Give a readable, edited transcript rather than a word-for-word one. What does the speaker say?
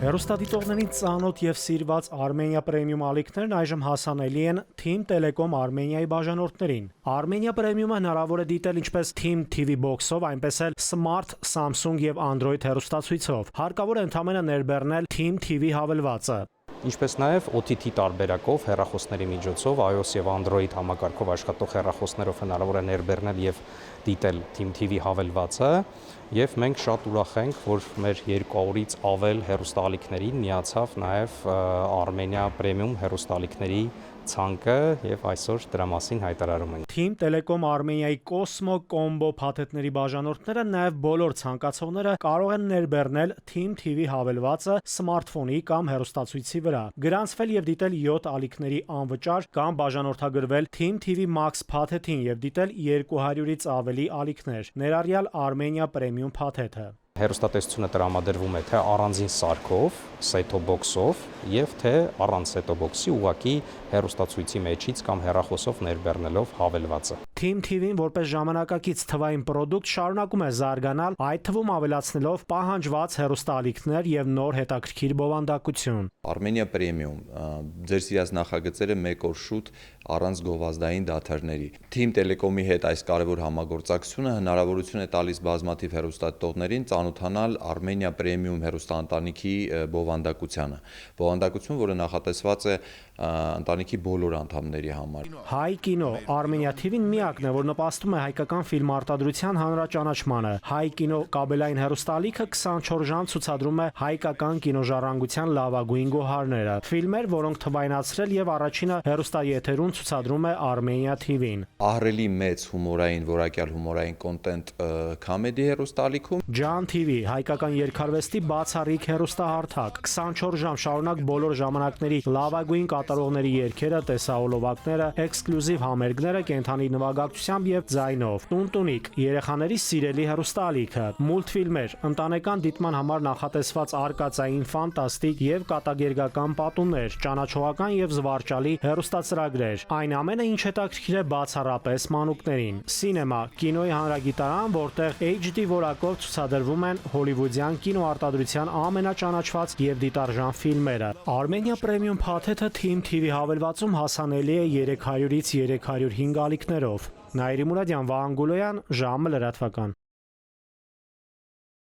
Հեռուստադիտողներին ծանոթ և սիրված Armenia Premium ալիքներն այժմ հասանելի են Team Telecom Armenia-ի բաժանորդներին։ Armenia Premium-ը հնարավոր է դիտել ինչպես Team TV Box-ով, այնպես էլ Smart, Samsung և Android հեռուստացույցով։ Հարկավոր է ընդամենը ներբեռնել Team TV հավելվածը։ Ինչպես նաև OTT տարբերակով հեռախոսների միջոցով iOS եւ Android համակարգով աշխատող հեռախոսներով հնարավոր է ներբեռնել եւ դիտել Team TV հավելվածը, եւ մենք շատ ուրախ ենք, որ մեր 200-ից ավել հեռուստաալիքներին միացավ նաև Armenia Premium հեռուստաալիքների ցանկը եւ այսօր դրա մասին հայտարարում ենք։ Team Telecom Armenia-ի Cosmo Combo փաթեթների բաժանորդները նաև բոլոր ցանկացողները կարող են ներբեռնել Team TV հավելվածը սմարթֆոնի կամ հեռուստացույցի վրա, գրանցվել եւ դիտել 7 ալիքների անվճար կամ բաժանորդագրվել Team TV Max փաթեթին եւ դիտել 200-ից ավելի ալիքներ, ներառյալ Armenia Premium փաթեթը։ Հեռուստատեսությունը տրամադրվում է թե առանձին սարքով, set-top box-ով եւ թե առանց set-top box-ի ուղղակի հեռուստացույցի մեջից կամ հեռախոսով ներբեռնելով հավելվածը։ Team TV-ն որպես ժամանակակից թվային պրոդուկտ շարունակում է զարգանալ, այդ թվում ավելացնելով պահանջված հեռուստաալիքներ եւ նոր հետաքրքիր բովանդակություն։ Armenia Premium ձեր սիրած նախագծերը մեկ օր շուտ առանց գովազդային դադարների։ Team Telecom-ի հետ այս կարևոր համագործակցությունը հնարավորություն է տալիս բազմաթիվ հեռուստադիտողներին ծանոթանալ Armenia Premium հեռուստաընտանիքի բովանդակությանը։ Բովանդակություն, որը նախատեսված է ընտանիքի բոլոր անդամների համար։ Հայ կինո Armenia TV-ն միակն է, որ նպաստում է հայկական ֆիլմարտադրության հանրաճանաչմանը։ Հայ կինո կաբելային հեռուստաալիքը 24 ժամ ցուցադրում է հայկական կինոժառանգության լավագույն գոհարները։ Ֆիլմեր, որոնք թվայնացրել եւ առաջինը հեռուստաեթերում ցուցադրում է Armenia TV-ն։ Ահռելի մեծ հումորային, որակյալ հումորային կոնտենտ comedy հեռուստաալիքում։ Jan TV հայկական երկարվեստի բացառիկ հեռուստահարթակ 24 ժամ շարունակ բոլոր ժամանակների լավագույն կատարողների երգերը, տեսահոլովակները, էքսկլյուզիվ համերգները կենթանի նվագակցությամբ եւ ձայնով։ Տունտունիկ երեխաների սիրելի հեռուստաալիքը, մուլտֆիլմեր, ընտանեկան դիտման համար նախատեսված արկածային, ֆանտաստիկ եւ կատակերգական պատումներ, ճանաչողական եւ զվարճալի հեռուստացրագրեր։ Այն ամենը, ինչ հետաքրքիր է բացառապես մանուկներին։ Սինեմա կինոյի հանրագիտարան, որտեղ HD որակով ցուցադրվում են հոլիվուդյան կինոարտադրության ամենաճանաչված եւ դիտարժան ֆիլմերը։ Armenia Premium փաթեթը Team TV հավելվածում հասանելի է 300-ից 305 ալիքներով։ Նաիրի Մուրադյան, Վահան Գուլոյան, ժամը լրատվական։